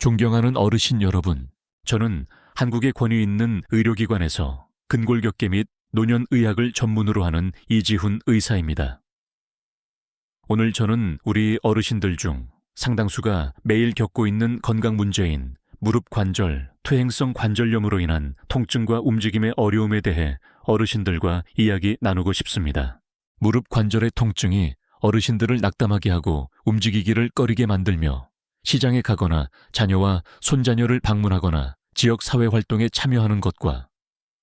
존경하는 어르신 여러분, 저는 한국의 권위 있는 의료기관에서 근골격계 및 노년의학을 전문으로 하는 이지훈 의사입니다. 오늘 저는 우리 어르신들 중 상당수가 매일 겪고 있는 건강 문제인 무릎 관절, 퇴행성 관절염으로 인한 통증과 움직임의 어려움에 대해 어르신들과 이야기 나누고 싶습니다. 무릎 관절의 통증이 어르신들을 낙담하게 하고 움직이기를 꺼리게 만들며 시장에 가거나 자녀와 손자녀를 방문하거나 지역 사회 활동에 참여하는 것과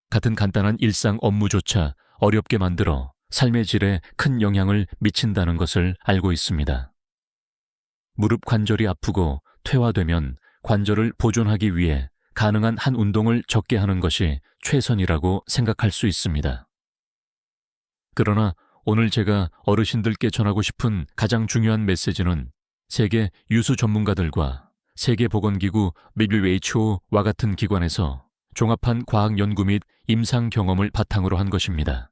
같은 간단한 일상 업무조차 어렵게 만들어 삶의 질에 큰 영향을 미친다는 것을 알고 있습니다. 무릎 관절이 아프고 퇴화되면 관절을 보존하기 위해 가능한 한 운동을 적게 하는 것이 최선이라고 생각할 수 있습니다. 그러나 오늘 제가 어르신들께 전하고 싶은 가장 중요한 메시지는 세계 유수 전문가들과 세계보건기구 WHO와 같은 기관에서 종합한 과학 연구 및 임상 경험을 바탕으로 한 것입니다.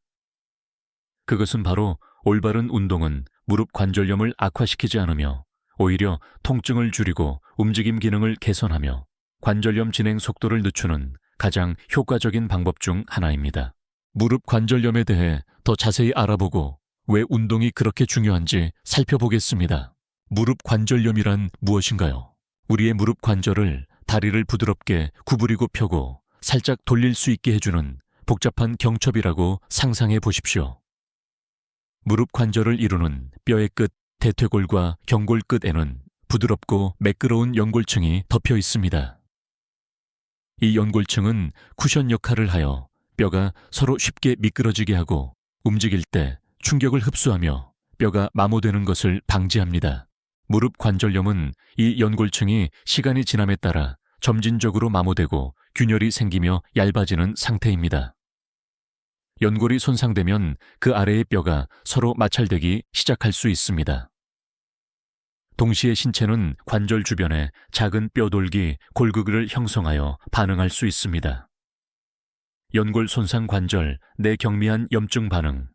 그것은 바로 올바른 운동은 무릎 관절염을 악화시키지 않으며 오히려 통증을 줄이고 움직임 기능을 개선하며 관절염 진행 속도를 늦추는 가장 효과적인 방법 중 하나입니다. 무릎 관절염에 대해 더 자세히 알아보고 왜 운동이 그렇게 중요한지 살펴보겠습니다. 무릎 관절염이란 무엇인가요? 우리의 무릎 관절을 다리를 부드럽게 구부리고 펴고 살짝 돌릴 수 있게 해주는 복잡한 경첩이라고 상상해 보십시오. 무릎 관절을 이루는 뼈의 끝, 대퇴골과 경골 끝에는 부드럽고 매끄러운 연골층이 덮여 있습니다. 이 연골층은 쿠션 역할을 하여 뼈가 서로 쉽게 미끄러지게 하고 움직일 때 충격을 흡수하며 뼈가 마모되는 것을 방지합니다. 무릎 관절염은 이 연골층이 시간이 지남에 따라 점진적으로 마모되고 균열이 생기며 얇아지는 상태입니다. 연골이 손상되면 그 아래의 뼈가 서로 마찰되기 시작할 수 있습니다. 동시에 신체는 관절 주변에 작은 뼈돌기, 골극을 형성하여 반응할 수 있습니다. 연골 손상 관절, 내경미한 염증 반응,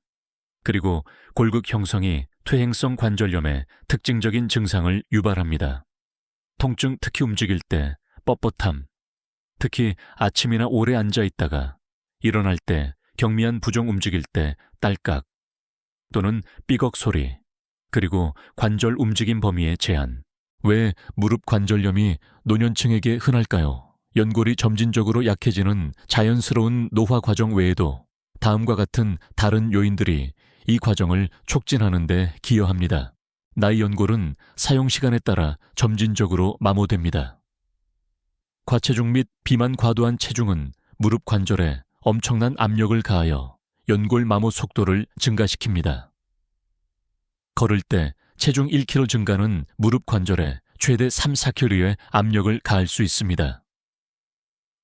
그리고 골극 형성이 퇴행성 관절염의 특징적인 증상을 유발합니다. 통증, 특히 움직일 때 뻣뻣함, 특히 아침이나 오래 앉아 있다가 일어날 때 경미한 부종 움직일 때 딸깍 또는 삐걱 소리, 그리고 관절 움직임 범위의 제한. 왜 무릎 관절염이 노년층에게 흔할까요? 연골이 점진적으로 약해지는 자연스러운 노화 과정 외에도 다음과 같은 다른 요인들이 이 과정을 촉진하는 데 기여합니다. 나이 연골은 사용 시간에 따라 점진적으로 마모됩니다. 과체중 및 비만 과도한 체중은 무릎 관절에 엄청난 압력을 가하여 연골 마모 속도를 증가시킵니다. 걸을 때 체중 1kg 증가는 무릎 관절에 최대 3-4kg의 압력을 가할 수 있습니다.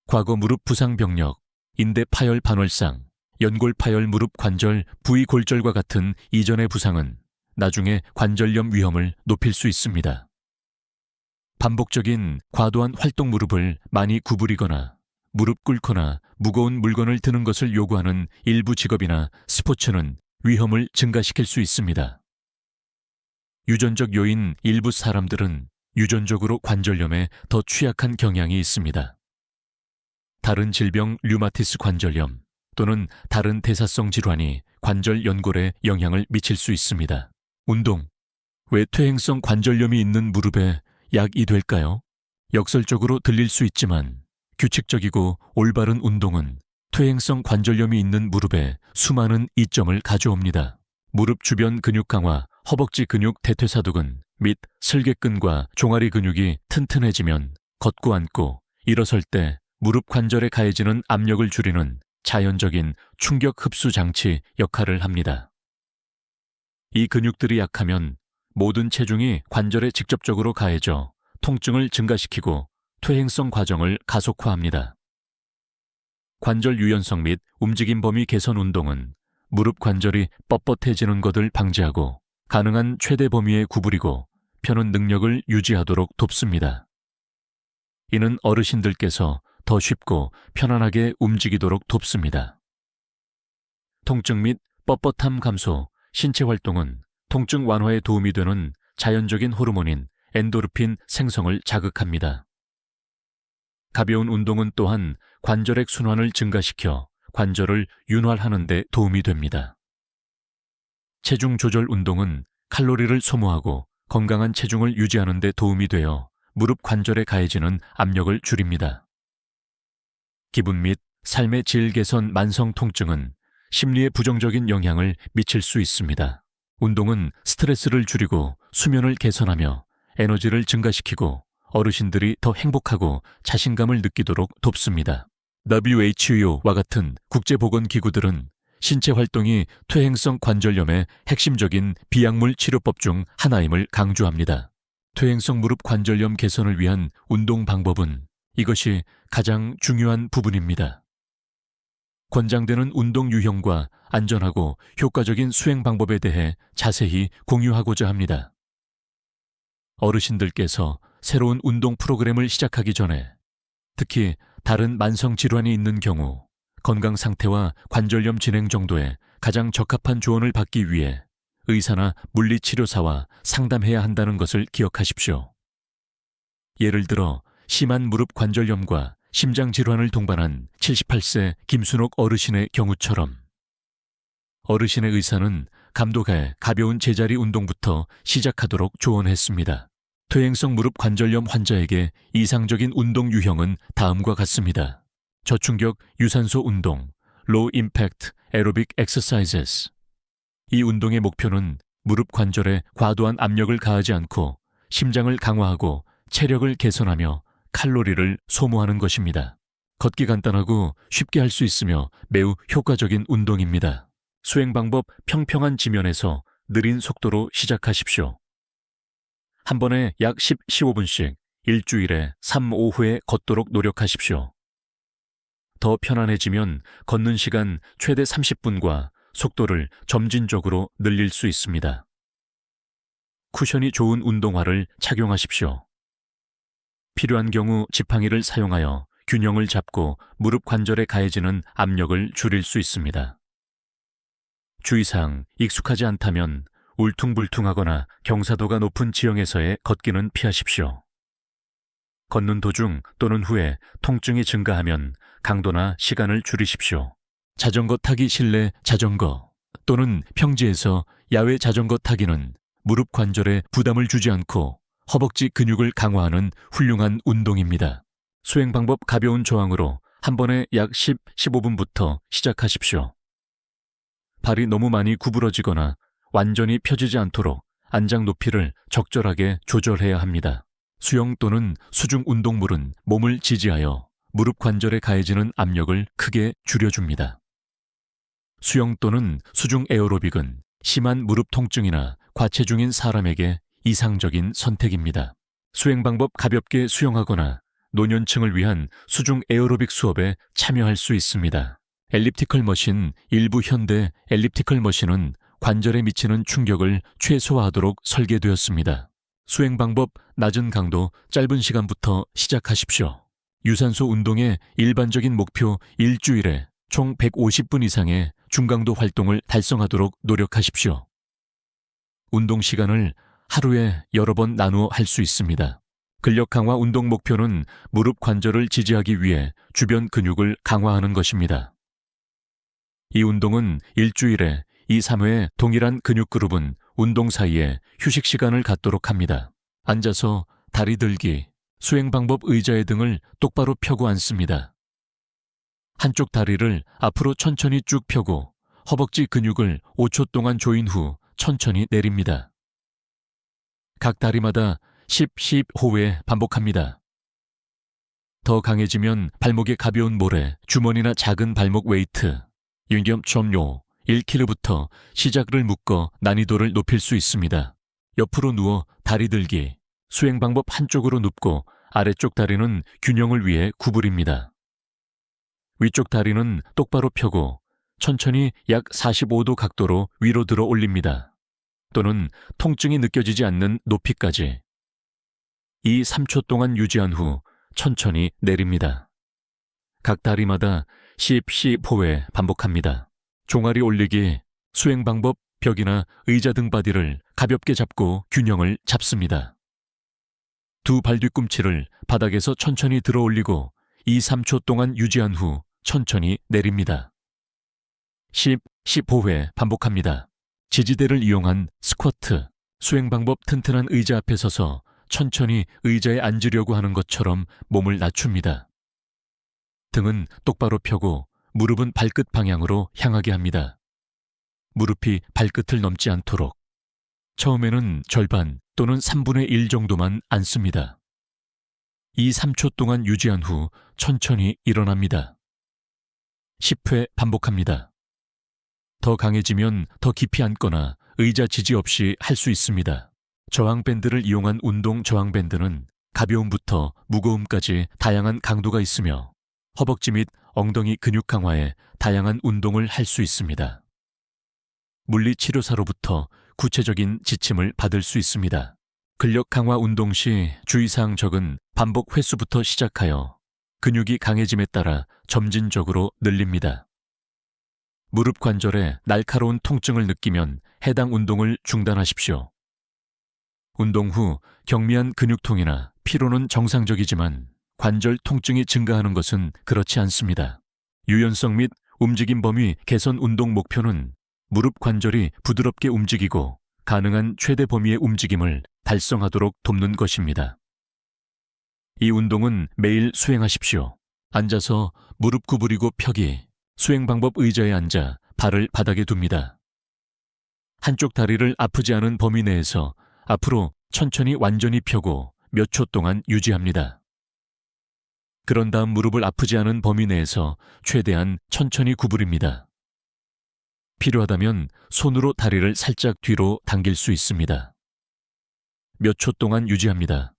과거 무릎 부상 병력, 인대 파열 반월상, 연골 파열 무릎 관절 부위 골절과 같은 이전의 부상은 나중에 관절염 위험을 높일 수 있습니다. 반복적인 과도한 활동 무릎을 많이 구부리거나 무릎 꿇거나 무거운 물건을 드는 것을 요구하는 일부 직업이나 스포츠는 위험을 증가시킬 수 있습니다. 유전적 요인 일부 사람들은 유전적으로 관절염에 더 취약한 경향이 있습니다. 다른 질병 류마티스 관절염 또는 다른 대사성 질환이 관절 연골에 영향을 미칠 수 있습니다. 운동. 왜 퇴행성 관절염이 있는 무릎에 약이 될까요? 역설적으로 들릴 수 있지만 규칙적이고 올바른 운동은 퇴행성 관절염이 있는 무릎에 수많은 이점을 가져옵니다. 무릎 주변 근육 강화, 허벅지 근육 대퇴사두근 및 슬개근과 종아리 근육이 튼튼해지면 걷고 앉고 일어설 때 무릎 관절에 가해지는 압력을 줄이는 자연적인 충격 흡수 장치 역할을 합니다. 이 근육들이 약하면 모든 체중이 관절에 직접적으로 가해져 통증을 증가시키고 퇴행성 과정을 가속화합니다. 관절 유연성 및 움직임 범위 개선 운동은 무릎 관절이 뻣뻣해지는 것을 방지하고 가능한 최대 범위에 구부리고 펴는 능력을 유지하도록 돕습니다. 이는 어르신들께서 더 쉽고 편안하게 움직이도록 돕습니다. 통증 및 뻣뻣함 감소, 신체 활동은 통증 완화에 도움이 되는 자연적인 호르몬인 엔도르핀 생성을 자극합니다. 가벼운 운동은 또한 관절액 순환을 증가시켜 관절을 윤활하는 데 도움이 됩니다. 체중 조절 운동은 칼로리를 소모하고 건강한 체중을 유지하는 데 도움이 되어 무릎 관절에 가해지는 압력을 줄입니다. 기분 및 삶의 질 개선 만성 통증은 심리에 부정적인 영향을 미칠 수 있습니다. 운동은 스트레스를 줄이고 수면을 개선하며 에너지를 증가시키고 어르신들이 더 행복하고 자신감을 느끼도록 돕습니다. WHO와 같은 국제보건기구들은 신체 활동이 퇴행성 관절염의 핵심적인 비약물 치료법 중 하나임을 강조합니다. 퇴행성 무릎 관절염 개선을 위한 운동 방법은 이것이 가장 중요한 부분입니다. 권장되는 운동 유형과 안전하고 효과적인 수행 방법에 대해 자세히 공유하고자 합니다. 어르신들께서 새로운 운동 프로그램을 시작하기 전에 특히 다른 만성 질환이 있는 경우 건강 상태와 관절염 진행 정도에 가장 적합한 조언을 받기 위해 의사나 물리치료사와 상담해야 한다는 것을 기억하십시오. 예를 들어 심한 무릎 관절염과 심장 질환을 동반한 78세 김순옥 어르신의 경우처럼 어르신의 의사는 감독하에 가벼운 제자리 운동부터 시작하도록 조언했습니다. 퇴행성 무릎 관절염 환자에게 이상적인 운동 유형은 다음과 같습니다. 저충격 유산소 운동, Low Impact Aerobic Exercises. 이 운동의 목표는 무릎 관절에 과도한 압력을 가하지 않고 심장을 강화하고 체력을 개선하며 칼로리를 소모하는 것입니다. 걷기 간단하고 쉽게 할 수 있으며 매우 효과적인 운동입니다. 수행 방법 평평한 지면에서 느린 속도로 시작하십시오. 한 번에 약 15분씩 일주일에 3, 5회 걷도록 노력하십시오. 더 편안해지면 걷는 시간 최대 30분과 속도를 점진적으로 늘릴 수 있습니다. 쿠션이 좋은 운동화를 착용하십시오. 필요한 경우 지팡이를 사용하여 균형을 잡고 무릎 관절에 가해지는 압력을 줄일 수 있습니다. 주의사항, 익숙하지 않다면 울퉁불퉁하거나 경사도가 높은 지형에서의 걷기는 피하십시오. 걷는 도중 또는 후에 통증이 증가하면 강도나 시간을 줄이십시오. 자전거 타기 실내 자전거 또는 평지에서 야외 자전거 타기는 무릎 관절에 부담을 주지 않고 허벅지 근육을 강화하는 훌륭한 운동입니다. 수행 방법 가벼운 저항으로 한 번에 약 15분부터 시작하십시오. 발이 너무 많이 구부러지거나 완전히 펴지지 않도록 안장 높이를 적절하게 조절해야 합니다. 수영 또는 수중 운동물은 몸을 지지하여 무릎 관절에 가해지는 압력을 크게 줄여줍니다. 수영 또는 수중 에어로빅은 심한 무릎 통증이나 과체중인 사람에게 이상적인 선택입니다. 수행 방법 가볍게 수영하거나 노년층을 위한 수중 에어로빅 수업에 참여할 수 있습니다. 엘립티컬 머신 일부 현대 엘립티컬 머신은 관절에 미치는 충격을 최소화하도록 설계되었습니다. 수행 방법 낮은 강도 짧은 시간부터 시작하십시오. 유산소 운동의 일반적인 목표 일주일에 총 150분 이상의 중강도 활동을 달성하도록 노력하십시오. 운동 시간을 하루에 여러 번 나누어 할 수 있습니다. 근력 강화 운동 목표는 무릎 관절을 지지하기 위해 주변 근육을 강화하는 것입니다. 이 운동은 일주일에 2, 3회 동일한 근육 그룹은 운동 사이에 휴식 시간을 갖도록 합니다. 앉아서 다리 들기, 수행 방법 의자의 등을 똑바로 펴고 앉습니다. 한쪽 다리를 앞으로 천천히 쭉 펴고 허벅지 근육을 5초 동안 조인 후 천천히 내립니다. 각 다리마다 10호회 반복합니다. 더 강해지면 발목에 가벼운 모래, 주머니나 작은 발목 웨이트, 유겸점요 1kg부터 시작을 묶어 난이도를 높일 수 있습니다. 옆으로 누워 다리 들기, 수행 방법 한쪽으로 눕고 아래쪽 다리는 균형을 위해 구부립니다. 위쪽 다리는 똑바로 펴고 천천히 약 45도 각도로 위로 들어 올립니다. 또는 통증이 느껴지지 않는 높이까지. 이 3초 동안 유지한 후 천천히 내립니다. 각 다리마다 10호회 반복합니다. 종아리 올리기, 수행 방법 벽이나 의자 등 바디를 가볍게 잡고 균형을 잡습니다. 두 발 뒤꿈치를 바닥에서 천천히 들어 올리고 2, 3초 동안 유지한 후 천천히 내립니다. 10, 15회 반복합니다. 지지대를 이용한 스쿼트, 수행 방법 튼튼한 의자 앞에 서서 천천히 의자에 앉으려고 하는 것처럼 몸을 낮춥니다. 등은 똑바로 펴고 무릎은 발끝 방향으로 향하게 합니다. 무릎이 발끝을 넘지 않도록. 처음에는 절반 또는 3분의 1 정도만 앉습니다. 2, 3초 동안 유지한 후 천천히 일어납니다. 10회 반복합니다. 더 강해지면 더 깊이 앉거나 의자 지지 없이 할 수 있습니다. 저항밴드를 이용한 운동 저항밴드는 가벼움부터 무거움까지 다양한 강도가 있으며 허벅지 및 엉덩이 근육 강화에 다양한 운동을 할 수 있습니다. 물리치료사로부터 구체적인 지침을 받을 수 있습니다. 근력 강화 운동 시 주의사항 적은 반복 횟수부터 시작하여 근육이 강해짐에 따라 점진적으로 늘립니다. 무릎 관절에 날카로운 통증을 느끼면 해당 운동을 중단하십시오. 운동 후 경미한 근육통이나 피로는 정상적이지만 관절 통증이 증가하는 것은 그렇지 않습니다. 유연성 및 움직임 범위 개선 운동 목표는 무릎 관절이 부드럽게 움직이고 가능한 최대 범위의 움직임을 달성하도록 돕는 것입니다. 이 운동은 매일 수행하십시오. 앉아서 무릎 구부리고 펴기, 수행 방법 의자에 앉아 발을 바닥에 둡니다. 한쪽 다리를 아프지 않은 범위 내에서 앞으로 천천히 완전히 펴고 몇 초 동안 유지합니다. 그런 다음 무릎을 아프지 않은 범위 내에서 최대한 천천히 구부립니다. 필요하다면 손으로 다리를 살짝 뒤로 당길 수 있습니다. 몇 초 동안 유지합니다.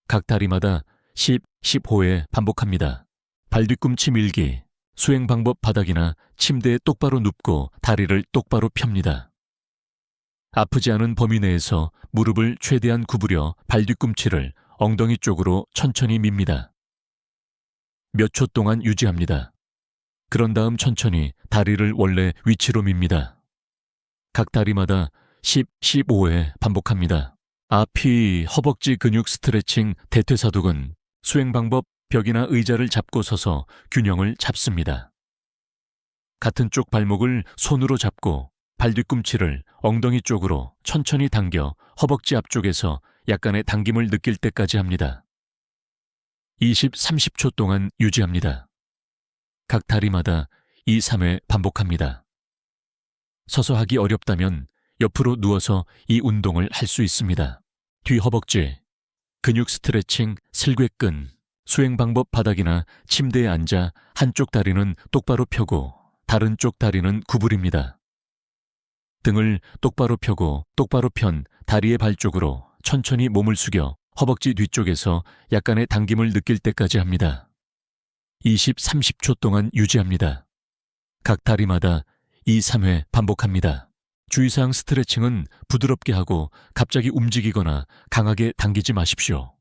각 다리마다 10, 15회 반복합니다. 발 뒤꿈치 밀기, 수행 방법 바닥이나 침대에 똑바로 눕고 다리를 똑바로 펴니다. 아프지 않은 범위 내에서 무릎을 최대한 구부려 발 뒤꿈치를 엉덩이 쪽으로 천천히 밉니다. 몇 초 동안 유지합니다. 그런 다음 천천히 다리를 원래 위치로 밉니다. 각 다리마다 10, 15회 반복합니다. 앞이 허벅지 근육 스트레칭 대퇴사두근, 수행 방법 벽이나 의자를 잡고 서서 균형을 잡습니다. 같은 쪽 발목을 손으로 잡고 발 뒤꿈치를 엉덩이 쪽으로 천천히 당겨 허벅지 앞쪽에서 약간의 당김을 느낄 때까지 합니다. 20, 30초 동안 유지합니다. 각 다리마다 2, 3회 반복합니다. 서서 하기 어렵다면 옆으로 누워서 이 운동을 할 수 있습니다. 뒤 허벅지, 근육 스트레칭, 슬개근, 수행 방법 바닥이나 침대에 앉아 한쪽 다리는 똑바로 펴고 다른 쪽 다리는 구부립니다. 등을 똑바로 펴고 똑바로 편 다리의 발 쪽으로 천천히 몸을 숙여 허벅지 뒤쪽에서 약간의 당김을 느낄 때까지 합니다. 20, 30초 동안 유지합니다. 각 다리마다 2, 3회 반복합니다. 주의사항 스트레칭은 부드럽게 하고 갑자기 움직이거나 강하게 당기지 마십시오.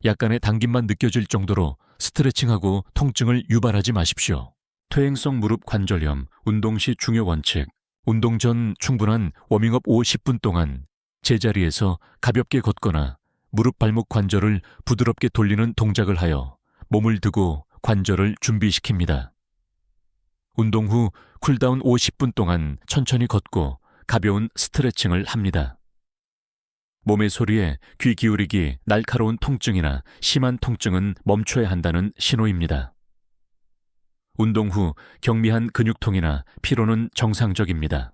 약간의 당김만 느껴질 정도로 스트레칭하고 통증을 유발하지 마십시오. 퇴행성 무릎 관절염 운동 시 중요 원칙. 운동 전 충분한 워밍업 50분 동안 제자리에서 가볍게 걷거나 무릎 발목 관절을 부드럽게 돌리는 동작을 하여 몸을 드고 관절을 준비시킵니다. 운동 후 쿨다운 50분 동안 천천히 걷고 가벼운 스트레칭을 합니다. 몸의 소리에 귀 기울이기 날카로운 통증이나 심한 통증은 멈춰야 한다는 신호입니다. 운동 후 경미한 근육통이나 피로는 정상적입니다.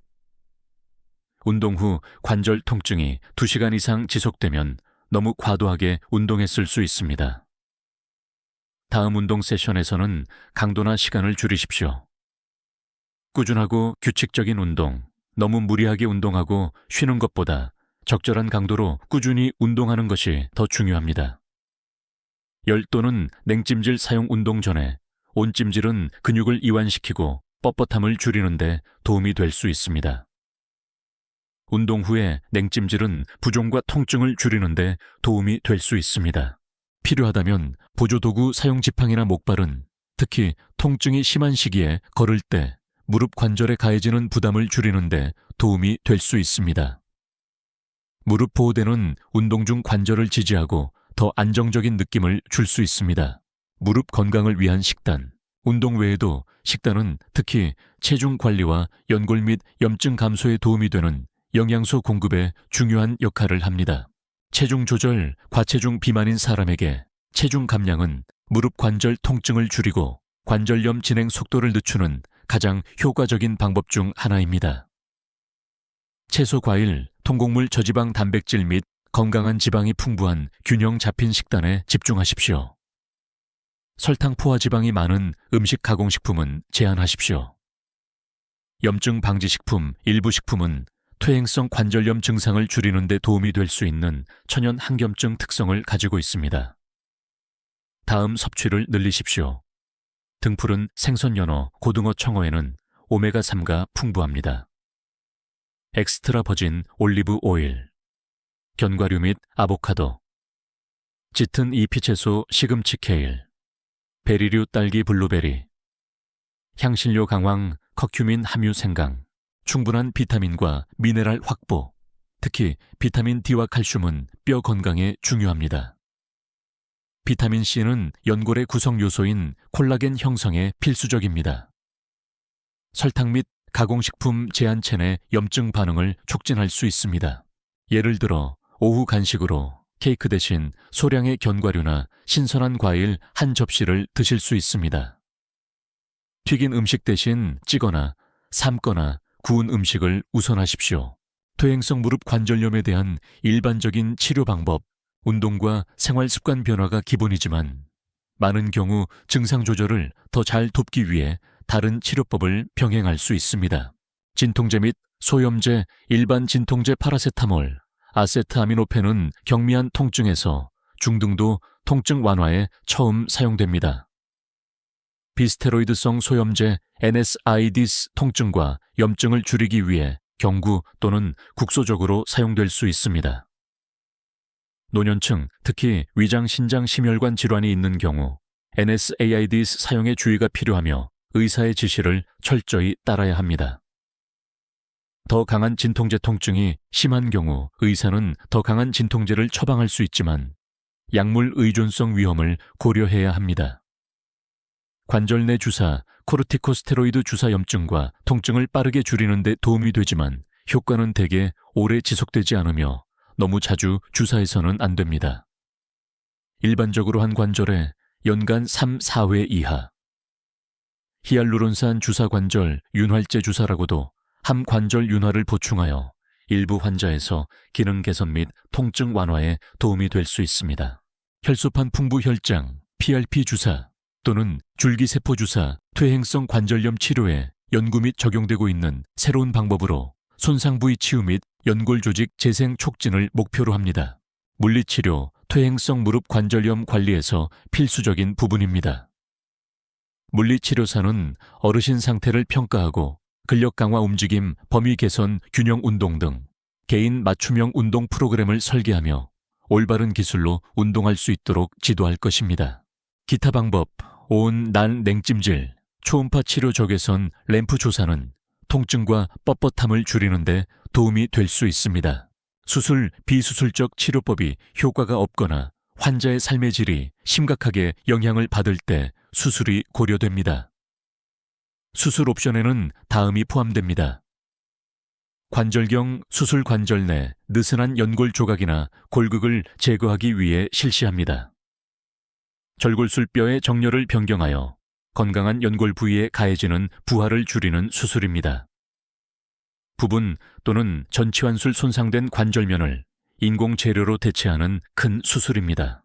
운동 후 관절 통증이 2시간 이상 지속되면 너무 과도하게 운동했을 수 있습니다. 다음 운동 세션에서는 강도나 시간을 줄이십시오. 꾸준하고 규칙적인 운동, 너무 무리하게 운동하고 쉬는 것보다 적절한 강도로 꾸준히 운동하는 것이 더 중요합니다. 열 또는 냉찜질 사용 운동 전에 온찜질은 근육을 이완시키고 뻣뻣함을 줄이는 데 도움이 될 수 있습니다. 운동 후에 냉찜질은 부종과 통증을 줄이는 데 도움이 될 수 있습니다. 필요하다면 보조도구 사용 지팡이나 목발은 특히 통증이 심한 시기에 걸을 때 무릎 관절에 가해지는 부담을 줄이는 데 도움이 될 수 있습니다. 무릎 보호대는 운동 중 관절을 지지하고 더 안정적인 느낌을 줄 수 있습니다. 무릎 건강을 위한 식단, 운동 외에도 식단은 특히 체중 관리와 연골 및 염증 감소에 도움이 되는 영양소 공급에 중요한 역할을 합니다. 체중 조절, 과체중 비만인 사람에게 체중 감량은 무릎 관절 통증을 줄이고 관절염 진행 속도를 늦추는 가장 효과적인 방법 중 하나입니다. 채소, 과일, 통곡물, 저지방, 단백질 및 건강한 지방이 풍부한 균형 잡힌 식단에 집중하십시오. 설탕, 포화 지방이 많은 음식 가공식품은 제한하십시오. 염증 방지 식품, 일부 식품은 퇴행성 관절염 증상을 줄이는 데 도움이 될 수 있는 천연 항염증 특성을 가지고 있습니다. 다음 섭취를 늘리십시오. 등푸른 생선, 연어, 고등어, 청어에는 오메가3가 풍부합니다. 엑스트라 버진 올리브 오일, 견과류 및 아보카도, 짙은 잎이 채소 시금치, 케일, 베리류, 딸기, 블루베리, 향신료 강황, 커큐민 함유 생강, 충분한 비타민과 미네랄 확보, 특히 비타민 D와 칼슘은 뼈 건강에 중요합니다. 비타민 C는 연골의 구성 요소인 콜라겐 형성에 필수적입니다. 설탕 및 가공식품 제한 체내 염증 반응을 촉진할 수 있습니다. 예를 들어 오후 간식으로 케이크 대신 소량의 견과류나 신선한 과일 한 접시를 드실 수 있습니다. 튀긴 음식 대신 찌거나 삶거나 구운 음식을 우선하십시오. 퇴행성 무릎 관절염에 대한 일반적인 치료 방법, 운동과 생활 습관 변화가 기본이지만 많은 경우 증상 조절을 더 잘 돕기 위해 다른 치료법을 병행할 수 있습니다. 진통제 및 소염제, 일반 진통제 파라세타몰, 아세트아미노펜은 경미한 통증에서 중등도 통증 완화에 처음 사용됩니다. 비스테로이드성 소염제 NSAIDs 통증과 염증을 줄이기 위해 경구 또는 국소적으로 사용될 수 있습니다. 노년층, 특히 위장 신장 심혈관 질환이 있는 경우 NSAIDs 사용에 주의가 필요하며 의사의 지시를 철저히 따라야 합니다. 더 강한 진통제 통증이 심한 경우 의사는 더 강한 진통제를 처방할 수 있지만 약물 의존성 위험을 고려해야 합니다. 관절 내 주사, 코르티코스테로이드 주사 염증과 통증을 빠르게 줄이는 데 도움이 되지만 효과는 대개 오래 지속되지 않으며 너무 자주 주사해서는 안 됩니다. 일반적으로 한 관절에 연간 3, 4회 이하. 히알루론산 주사 관절 윤활제 주사라고도 함 관절 윤활을 보충하여 일부 환자에서 기능 개선 및 통증 완화에 도움이 될 수 있습니다. 혈소판 풍부 혈장, PRP 주사 또는 줄기세포 주사, 퇴행성 관절염 치료에 연구 및 적용되고 있는 새로운 방법으로 손상 부위 치유 및 연골 조직 재생 촉진을 목표로 합니다. 물리치료, 퇴행성 무릎 관절염 관리에서 필수적인 부분입니다. 물리치료사는 어르신 상태를 평가하고 근력 강화 움직임, 범위 개선, 균형 운동 등 개인 맞춤형 운동 프로그램을 설계하며 올바른 기술로 운동할 수 있도록 지도할 것입니다. 기타 방법, 온, 난, 냉찜질, 초음파 치료 적외선 램프 조사는 통증과 뻣뻣함을 줄이는 데 도움이 될 수 있습니다. 수술, 비수술적 치료법이 효과가 없거나 환자의 삶의 질이 심각하게 영향을 받을 때 수술이 고려됩니다. 수술 옵션에는 다음이 포함됩니다. 관절경 수술, 관절 내 느슨한 연골 조각이나 골극을 제거하기 위해 실시합니다. 절골술뼈의 정렬을 변경하여 건강한 연골 부위에 가해지는 부하를 줄이는 수술입니다. 부분 또는 전치환술 손상된 관절면을 인공 재료로 대체하는 큰 수술입니다.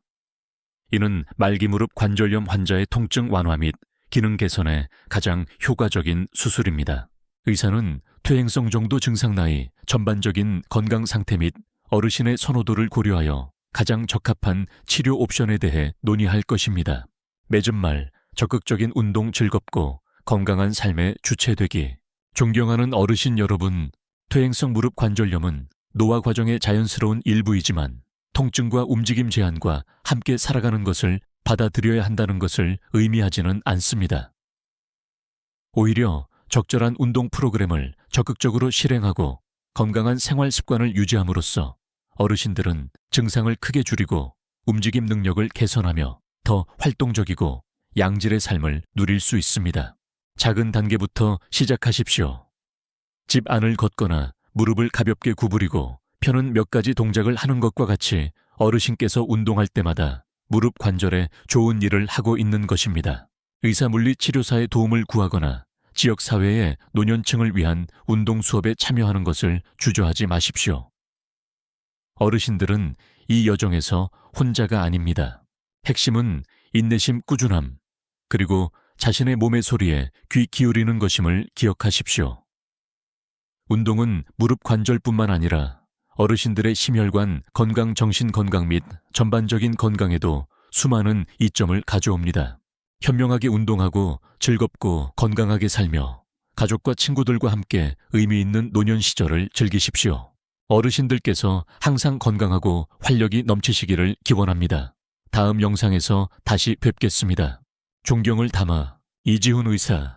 이는 말기 무릎 관절염 환자의 통증 완화 및 기능 개선에 가장 효과적인 수술입니다. 의사는 퇴행성 정도 증상 나이, 전반적인 건강 상태 및 어르신의 선호도를 고려하여 가장 적합한 치료 옵션에 대해 논의할 것입니다. 맺은 말, 적극적인 운동, 즐겁고 건강한 삶의 주체되기. 존경하는 어르신 여러분, 퇴행성 무릎 관절염은 노화 과정의 자연스러운 일부이지만 통증과 움직임 제한과 함께 살아가는 것을 받아들여야 한다는 것을 의미하지는 않습니다. 오히려 적절한 운동 프로그램을 적극적으로 실행하고 건강한 생활 습관을 유지함으로써 어르신들은 증상을 크게 줄이고 움직임 능력을 개선하며 더 활동적이고 양질의 삶을 누릴 수 있습니다. 작은 단계부터 시작하십시오. 집 안을 걷거나 무릎을 가볍게 구부리고 펴는 몇 가지 동작을 하는 것과 같이 어르신께서 운동할 때마다 무릎 관절에 좋은 일을 하고 있는 것입니다. 의사물리치료사의 도움을 구하거나 지역사회의 노년층을 위한 운동 수업에 참여하는 것을 주저하지 마십시오. 어르신들은 이 여정에서 혼자가 아닙니다. 핵심은 인내심, 꾸준함, 그리고 자신의 몸의 소리에 귀 기울이는 것임을 기억하십시오. 운동은 무릎 관절뿐만 아니라 어르신들의 심혈관, 건강, 정신 건강 및 전반적인 건강에도 수많은 이점을 가져옵니다. 현명하게 운동하고 즐겁고 건강하게 살며 가족과 친구들과 함께 의미 있는 노년 시절을 즐기십시오. 어르신들께서 항상 건강하고 활력이 넘치시기를 기원합니다. 다음 영상에서 다시 뵙겠습니다. 존경을 담아 이지훈 의사